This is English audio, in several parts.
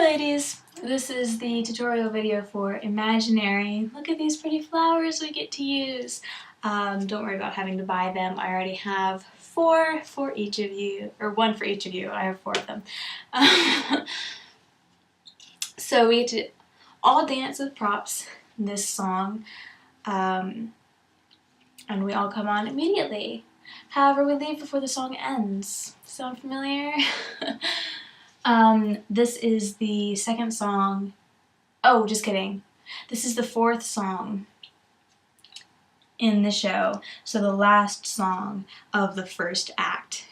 ladies, this is the tutorial video for Imaginary. Look at these pretty flowers we get to use. Don't worry about having to buy them. I already have 4 for each of you, or 1 for each of you. I have 4 of them. So we get to all dance with props in this song, and we all come on immediately. However, we leave before the song ends. Sound familiar? This is the second song. Oh, just kidding. This is the 4th song in the show, so the last song of the first act.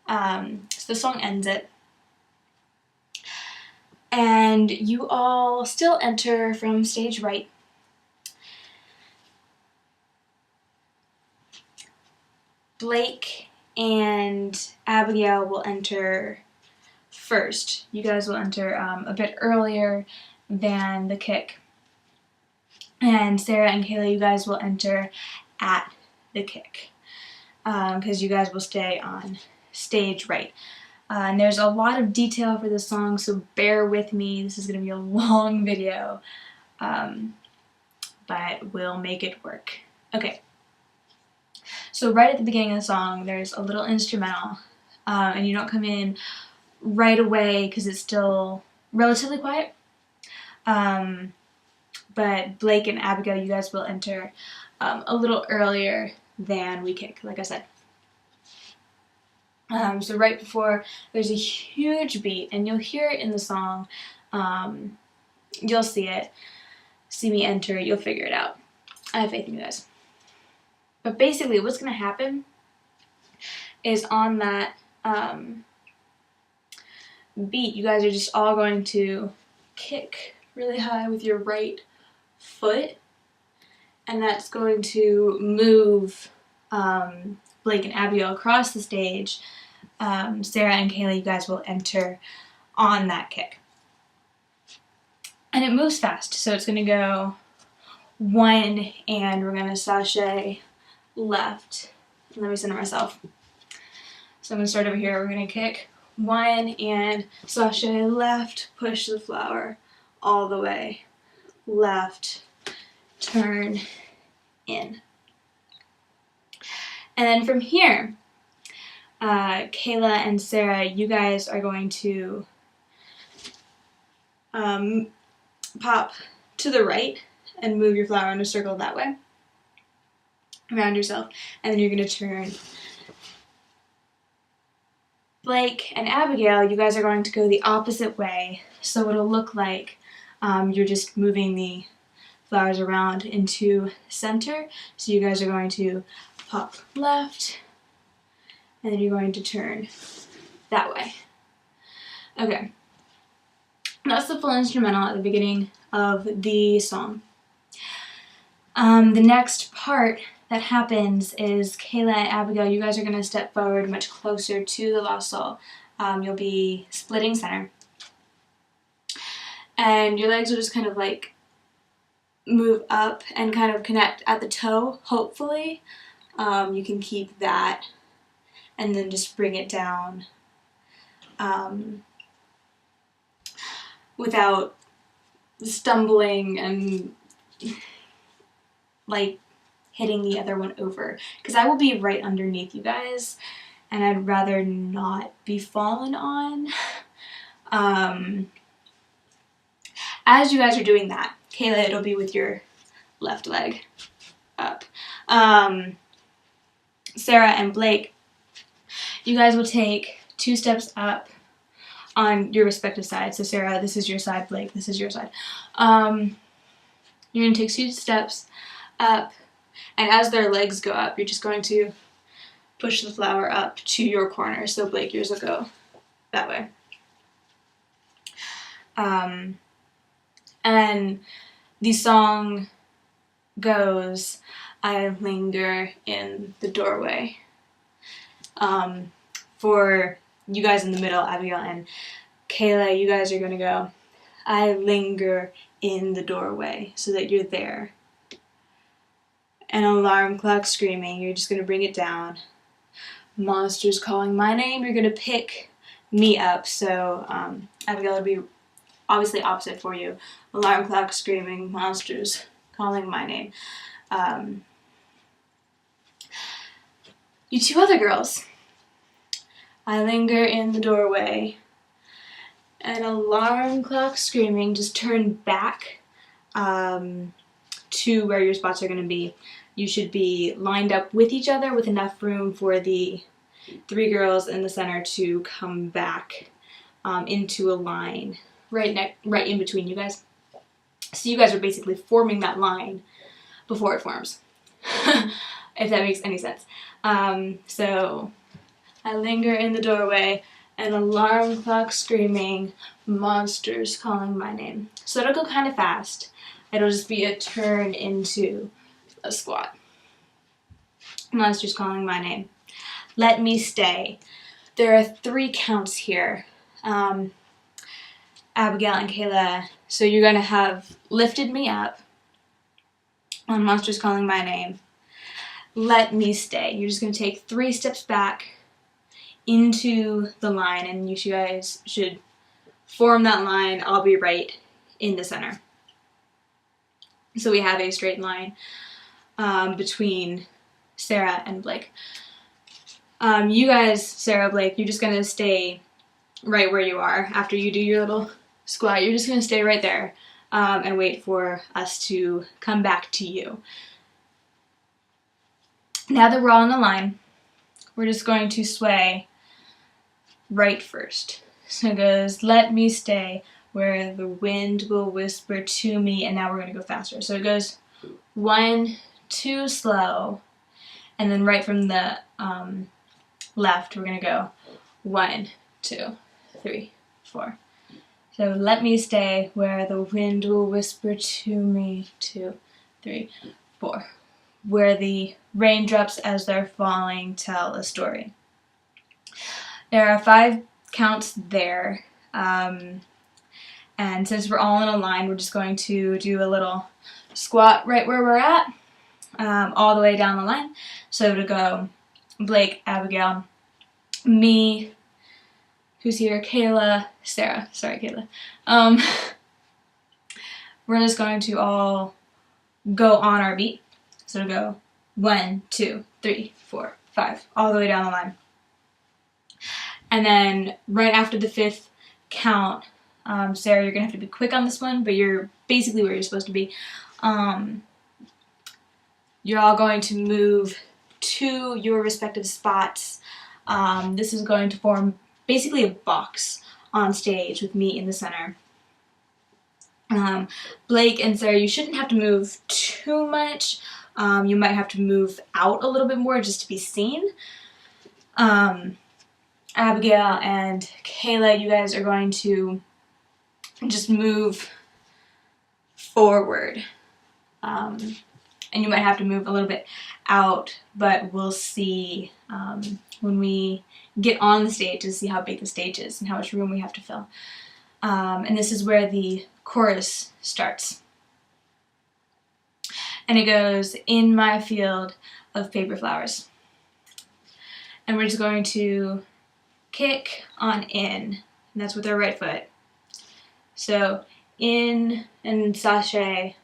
So the song ends it. And you all still enter from stage right. Blake and Abigail will enter first. You guys will enter a bit earlier than the kick. And Sarah and Kayla, you guys will enter at the kick, because you guys will stay on stage right. And there's a lot of detail for this song, so bear with me. This is going to be a long video, but we'll make it work. Okay. So right at the beginning of the song, there's a little instrumental, and you don't come in right away because it's still relatively quiet. But Blake and Abigail, you guys will enter a little earlier than we kick, like I said. So right before, there's a huge beat, and you'll hear it in the song. You'll see it. See me enter, you'll figure it out. I have faith in you guys. But basically, what's going to happen is on that beat, you guys are just all going to kick really high with your right foot, and that's going to move Blake and Abigail across the stage. Sarah and Kayla, you guys will enter on that kick. And it moves fast, so it's going to go 1, and we're going to sashay left. Let me center myself. So I'm going to start over here. We're going to kick 1 and sashay left, push the flower all the way left, turn in. And then from here, Kayla and Sarah, you guys are going to pop to the right and move your flower in a circle that way around yourself, and then you're going to turn. Blake and Abigail, you guys are going to go the opposite way, so it'll look like you're just moving the flowers around into center. So you guys are going to pop left, and then you're going to turn that way. Okay. That's the full instrumental at the beginning of the song. The next part that happens is Kayla and Abigail, you guys are going to step forward much closer to the lost soul. You'll be splitting center. And your legs will just kind of like move up and kind of connect at the toe, hopefully. You can keep that and then just bring it down without stumbling and like hitting the other one over, because I will be right underneath you guys and I'd rather not be fallen on. As you guys are doing that, Kayla, it'll be with your left leg up. Sarah and Blake, you guys will take 2 steps up on your respective sides. So Sarah, this is your side. Blake, this is your side. You're going to take 2 steps up, and as their legs go up, you're just going to push the flower up to your corner. So Blake, yours will go that way. And the song goes, I linger in the doorway. For you guys in the middle, Abigail and Kayla, you guys are going to go, I linger in the doorway, so that you're there. An alarm clock screaming, you're just going to bring it down. Monsters calling my name, you're going to pick me up. So Abigail would be obviously opposite for you. Alarm clock screaming, monsters calling my name. You two other girls. I linger in the doorway. An alarm clock screaming, just turn back to where your spots are going to be. You should be lined up with each other with enough room for the 3 girls in the center to come back into a line right in between you guys. So you guys are basically forming that line before it forms, if that makes any sense. So I linger in the doorway, an alarm clock screaming, monsters calling my name. So it'll go kind of fast. It'll just be a turn into a squat. Monsters calling my name. Let me stay. There are 3 counts here. Abigail and Kayla, so you're going to have lifted me up on monsters calling my name. Let me stay. You're just going to take 3 steps back into the line, and you guys should form that line. I'll be right in the center. So we have a straight line between Sarah and Blake. You guys, Sarah, Blake, you're just going to stay right where you are after you do your little squat. You're just going to stay right there and wait for us to come back to you. Now that we're all in the line, we're just going to sway right first. So it goes, let me stay where the wind will whisper to me, and now we're going to go faster. So it goes 1, 2, slow, and then right from the left, we're going to go 1, 2, 3, 4. So let me stay where the wind will whisper to me, 2, 3, 4. Where the raindrops as they're falling tell a story. There are 5 counts there. And since we're all in a line, we're just going to do a little squat right where we're at, all the way down the line. So to go Blake, Abigail, me, who's here, Kayla, Sarah, sorry Kayla. We're just going to all go on our beat. So to go 1, 2, 3, 4, 5, all the way down the line. And then right after the 5th count, Sarah, you're going to have to be quick on this one, but you're basically where you're supposed to be. You're all going to move to your respective spots. This is going to form basically a box on stage with me in the center. Blake and Sarah, you shouldn't have to move too much. You might have to move out a little bit more just to be seen. Abigail and Kayla, you guys are going to just move forward. And you might have to move a little bit out, but we'll see when we get on the stage to see how big the stage is and how much room we have to fill. And this is where the chorus starts. And it goes, in my field of paper flowers. And we're just going to kick on in, and that's with our right foot. So in and sashay,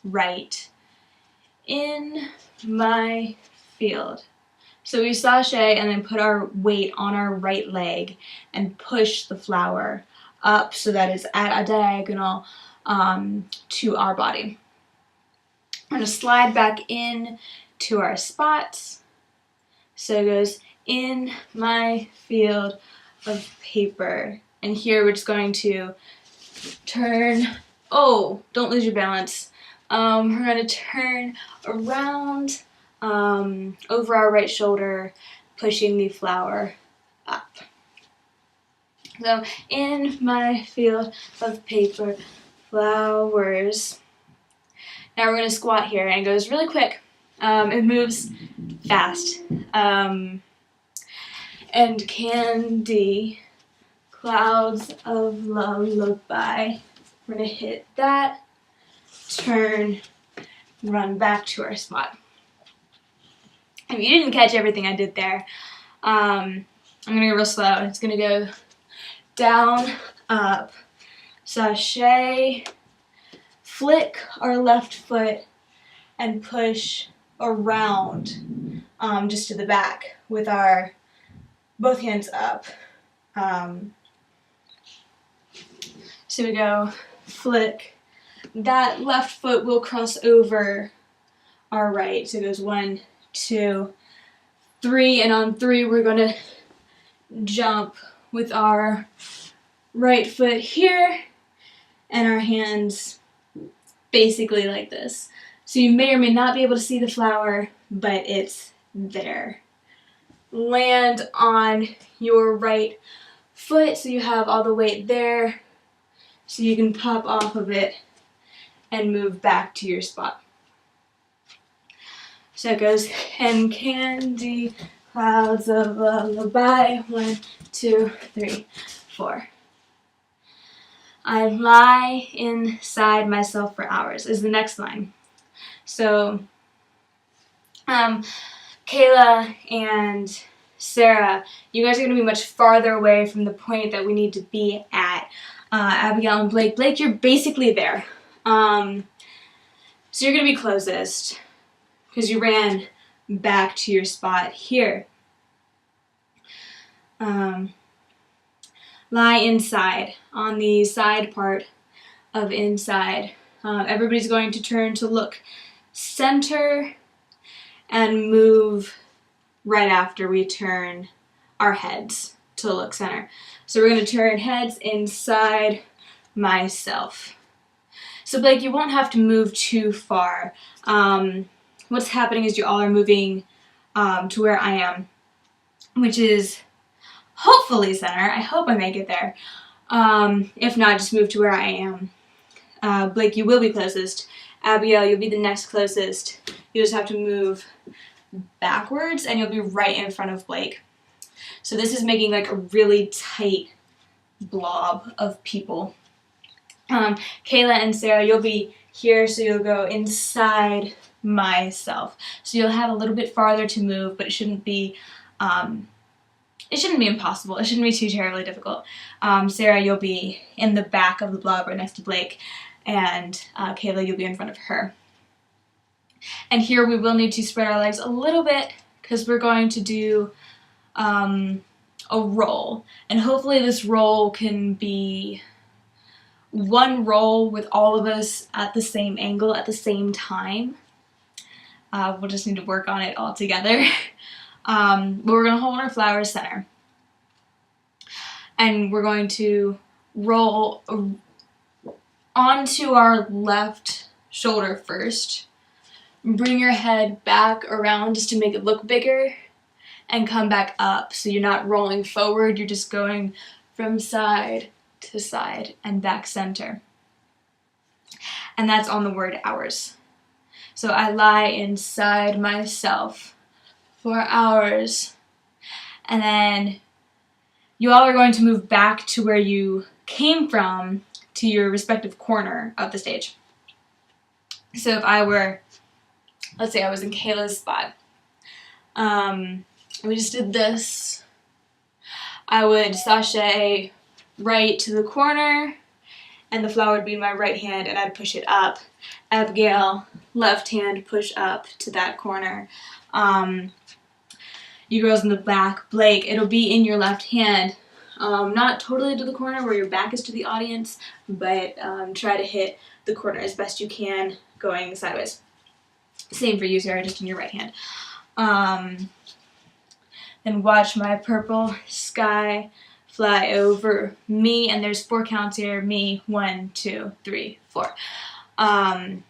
right. In my field. So we sashay and then put our weight on our right leg and push the flower up so that it's at a diagonal to our body. We're going to slide back in to our spots. So it goes, in my field of paper. And here we're just going to turn, oh, don't lose your balance. We're going to turn around over our right shoulder, pushing the flower up. So, in my field of paper flowers. Now we're going to squat here, and it goes really quick. It moves fast. And candy, clouds of lullaby. We're going to hit that, turn, run back to our spot. If you didn't catch everything I did there, I'm going to go real slow. It's going to go down, up, sashay, flick our left foot, and push around just to the back with our both hands up. So we go flick. That left foot will cross over our right. So it goes 1, 2, 3, and on 3 we're going to jump with our right foot here and our hands basically like this. So you may or may not be able to see the flower, but it's there. Land on your right foot so you have all the weight there, so you can pop off of it and move back to your spot. So it goes, and candy clouds of lullaby, 1, 2, 3, 4. I lie inside myself for hours is the next line. So Kayla and Sarah, you guys are going to be much farther away from the point that we need to be at. Abigail and Blake, you're basically there. So you're going to be closest because you ran back to your spot here. Lie inside on the side part of inside. Everybody's going to turn to look center and move right after we turn our heads to look center. So we're going to turn heads inside myself. So Blake, you won't have to move too far. What's happening is you all are moving to where I am, which is hopefully center. I hope I make it there. If not, just move to where I am. Blake, you will be closest. Abigail, you'll be the next closest. You just have to move backwards and you'll be right in front of Blake. So this is making like a really tight blob of people. Kayla and Sarah, you'll be here, so you'll go inside myself. So you'll have a little bit farther to move, but it shouldn't be impossible. It shouldn't be too terribly difficult. Sarah, you'll be in the back of the blob right next to Blake, and Kayla, you'll be in front of her. And here we will need to spread our legs a little bit because we're going to do a roll. And hopefully this roll can be one roll with all of us at the same angle at the same time. We'll just need to work on it all together. But we're going to hold our flowers center. And we're going to roll onto our left shoulder first. Bring your head back around just to make it look bigger. And come back up. So you're not rolling forward, you're just going from side to side and back center. And that's on the word hours. So I lie inside myself for hours. And then you all are going to move back to where you came from to your respective corner of the stage. So if I were, let's say I was in Kayla's spot. We just did this. I would sashay right to the corner, and the flower would be in my right hand, and I'd push it up. Abigail, left hand, push up to that corner. You girls in the back, Blake, it'll be in your left hand. Not totally to the corner where your back is to the audience, but try to hit the corner as best you can going sideways. Same for you, Sarah, just in your right hand. Then watch my purple sky fly over me, and there's 4 counts here. Me, 1, 2, 3, 4. And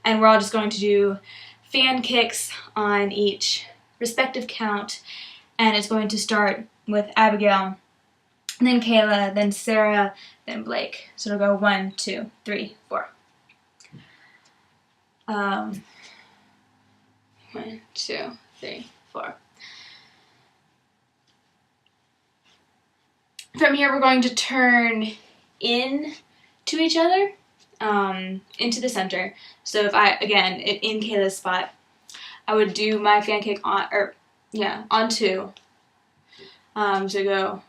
we're all just going to do fan kicks on each respective count, and it's going to start with Abigail, then Kayla, then Sarah, then Blake. So it'll go 1, 2, 3, 4. 1, 2, 3, 4. From here, we're going to turn in to each other, into the center. So if I, again, in Kayla's spot, I would do my fan kick on, on 2. So go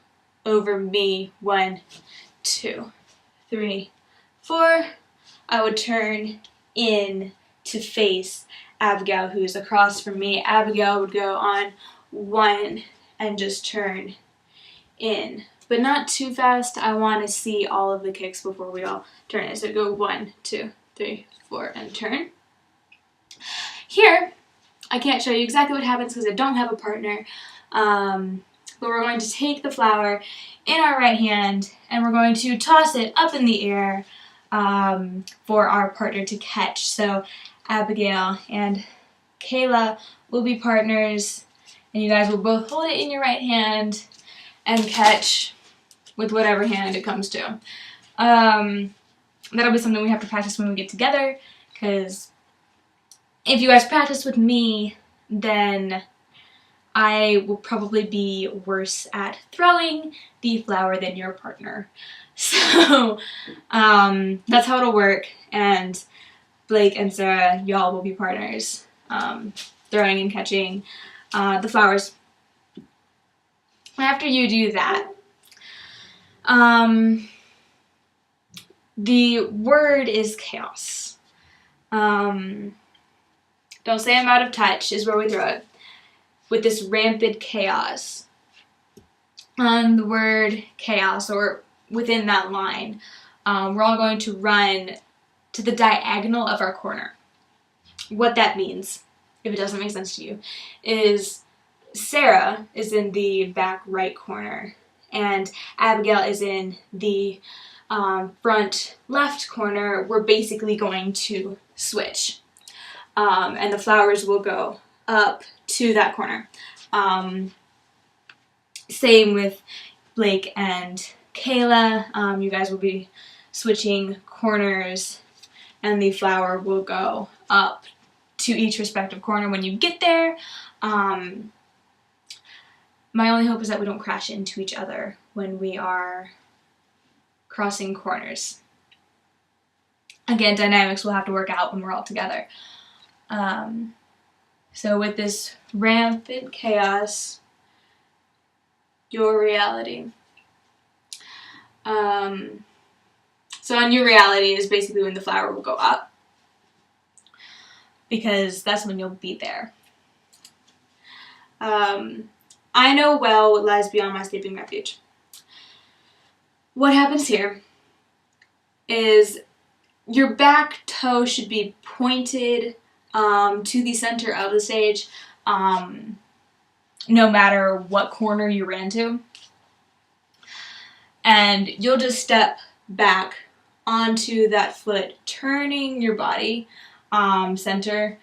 over me. 1, 2, 3, 4. I would turn in to face Abigail, who's across from me. Abigail would go on 1 and just turn in, but not too fast. I want to see all of the kicks before we all turn it. So go 1, 2, 3, 4, and turn. Here, I can't show you exactly what happens because I don't have a partner, but we're going to take the flower in our right hand and we're going to toss it up in the air for our partner to catch. So Abigail and Kayla will be partners, and you guys will both hold it in your right hand and catch with whatever hand it comes to. That'll be something we have to practice when we get together, because if you guys practice with me, then I will probably be worse at throwing the flower than your partner. So that's how it'll work, and Blake and Sarah, y'all will be partners, throwing and catching the flowers. After you do that, the word is chaos. Don't say I'm out of touch is where we throw it. With this rampant chaos. The word chaos, or within that line, we're all going to run to the diagonal of our corner. What that means, if it doesn't make sense to you, is Sarah is in the back right corner and Abigail is in the front left corner. We're basically going to switch, and the flowers will go up to that corner. Same with Blake and Kayla. You guys will be switching corners and the flower will go up to each respective corner when you get there. My only hope is that we don't crash into each other when we are crossing corners. Again, dynamics will have to work out when we're all together. So with this rampant chaos, your reality. So on your reality is basically when the flower will go up, because that's when you'll be there. I know well what lies beyond my sleeping refuge. What happens here is your back toe should be pointed to the center of the stage, no matter what corner you ran to. And you'll just step back onto that foot, turning your body center.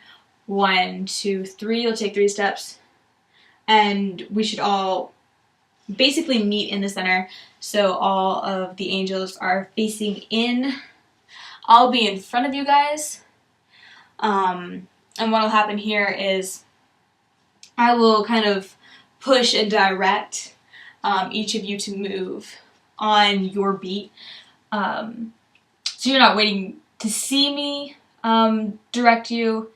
1, 2, 3. You'll take 3 steps. And we should all basically meet in the center. So all of the angels are facing in. I'll be in front of you guys. And what will happen here is I will kind of push and direct each of you to move on your beat. So you're not waiting to see me direct you,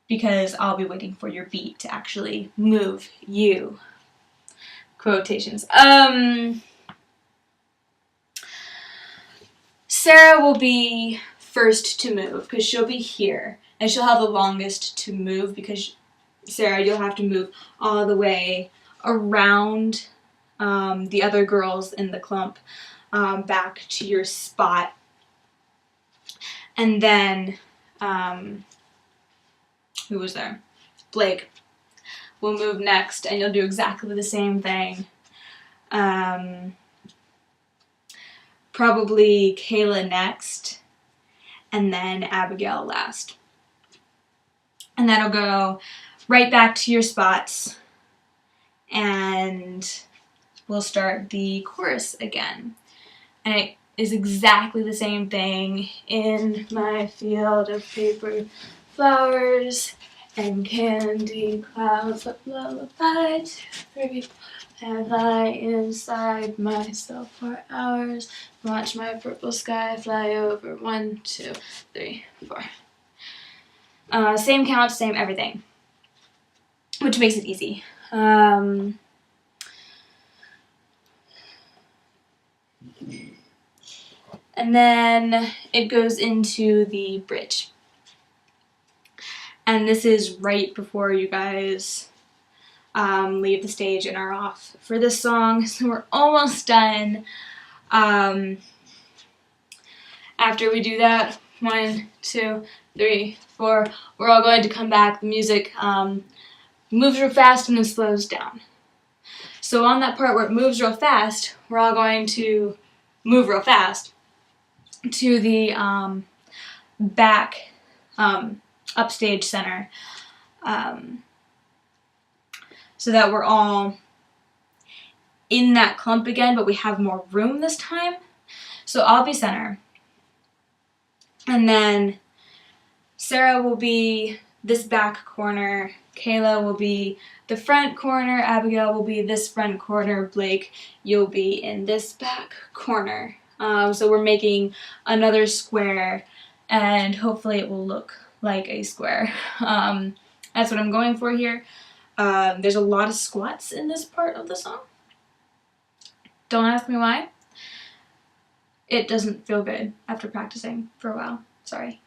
because I'll be waiting for your beat to actually move you. Quotations. Sarah will be first to move because she'll be here and she'll have the longest to move, because Sarah, you'll have to move all the way around the other girls in the clump back to your spot. And then who was there? Blake will move next, and you'll do exactly the same thing. Probably Kayla next, and then Abigail last. And that'll go right back to your spots, and we'll start the chorus again. And it is exactly the same thing. In my field of paper flowers and candy clouds of lullaby to breathe, and lie inside myself for hours, watch my purple sky fly over. 1, 2, 3, 4. Same count, same everything, which makes it easy. And then it goes into the bridge. And this is right before you guys leave the stage and are off for this song. So we're almost done. After we do that, 1, 2, 3, 4, we're all going to come back. The music moves real fast and then slows down. So on that part where it moves real fast, we're all going to move real fast to the back upstage center, so that we're all in that clump again, but we have more room this time. So I'll be center, and then Sarah will be this back corner, Kayla will be the front corner, Abigail will be this front corner, Blake, you'll be in this back corner. So we're making another square, and hopefully it will look like a square. That's what I'm going for here. There's a lot of squats in this part of the song. Don't ask me why. It doesn't feel good after practicing for a while. Sorry.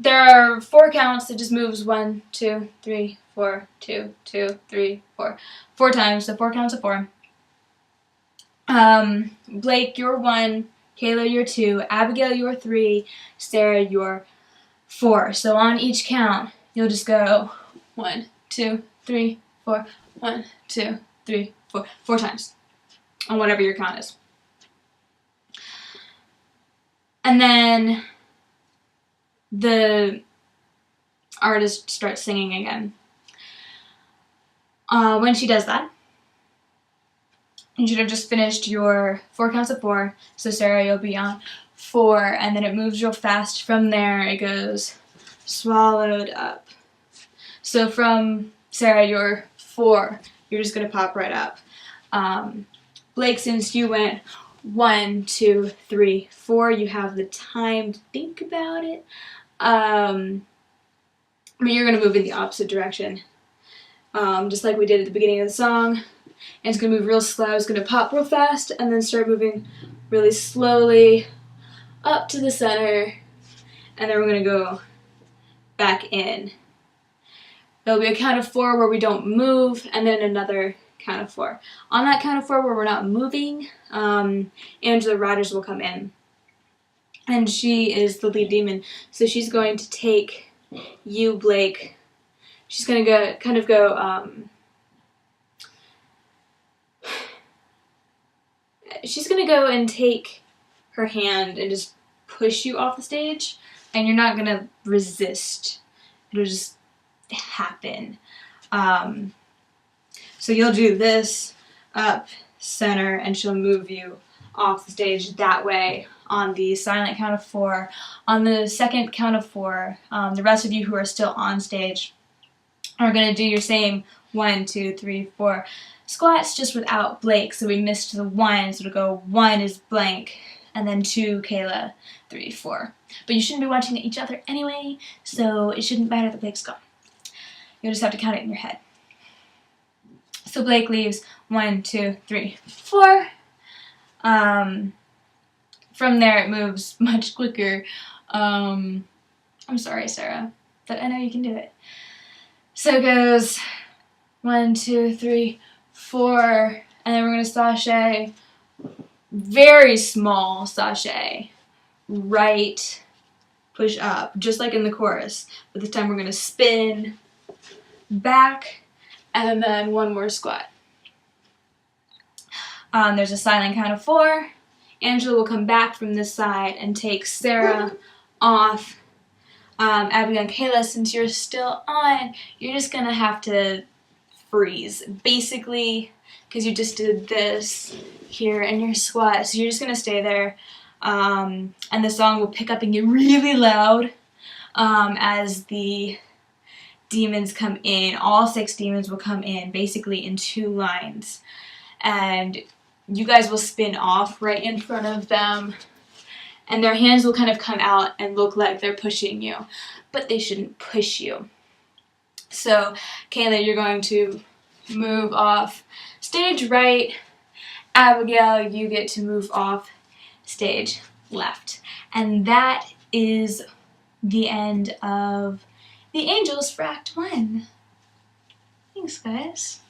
There are 4 counts. It just moves 1, 2, 3, 4, 2, 2, 3, 4. 4 times, so 4 counts of 4. Blake, you're 1. Kayla, you're 2. Abigail, you're 3. Sarah, you're 4. So on each count, you'll just go 1, 2, 3, 4. 1, 2, 3, 4. 4 times on whatever your count is. And then the artist starts singing again. When she does that, you should have just finished your 4 counts of 4. So Sarah, you'll be on 4, and then it moves real fast. From there, it goes swallowed up. So from Sarah, you're 4. You're just gonna pop right up. Blake, since you went 1, 2, 3, 4, you have the time to think about it. But you're gonna move in the opposite direction, just like we did at the beginning of the song. And it's gonna move real slow. It's gonna pop real fast and then start moving really slowly up to the center, and then we're gonna go back in. There'll be a count of 4 where we don't move, and then another count of 4. On that count of 4 where we're not moving, Angela Rogers will come in, and she is the lead demon. So she's going to take you, Blake. She's gonna go she's gonna go and take her hand and just push you off the stage, and you're not gonna resist. It'll just happen. So you'll do this up, center, and she'll move you off the stage that way on the silent count of 4. On the second count of 4, the rest of you who are still on stage are going to do your same 1, 2, 3, 4 squats, just without Blake. So we missed the 1, so it'll go 1 is blank, and then 2, Kayla, 3, 4. But you shouldn't be watching each other anyway, so it shouldn't matter that Blake's gone. You'll just have to count it in your head. So Blake leaves 1, 2, 3, 4. From there it moves much quicker. I'm sorry, Sarah, but I know you can do it. So it goes 1, 2, 3, 4, and then we're going to sashay, very small sashay, right, push up, just like in the chorus. But this time we're going to spin back, and then 1 more squat. There's a silent count of 4. Angela will come back from this side and take Sarah off. Abigail and Kayla, since you're still on, you're just gonna have to freeze, basically, because you just did this here in your squat. So you're just gonna stay there, and the song will pick up and get really loud as the demons come in. All 6 demons will come in, basically in 2 lines, and you guys will spin off right in front of them, and their hands will kind of come out and look like they're pushing you, but they shouldn't push you. So Kayla, you're going to move off stage right, Abigail, you get to move off stage left. And that is the end of the Angels for Act 1. Thanks, guys.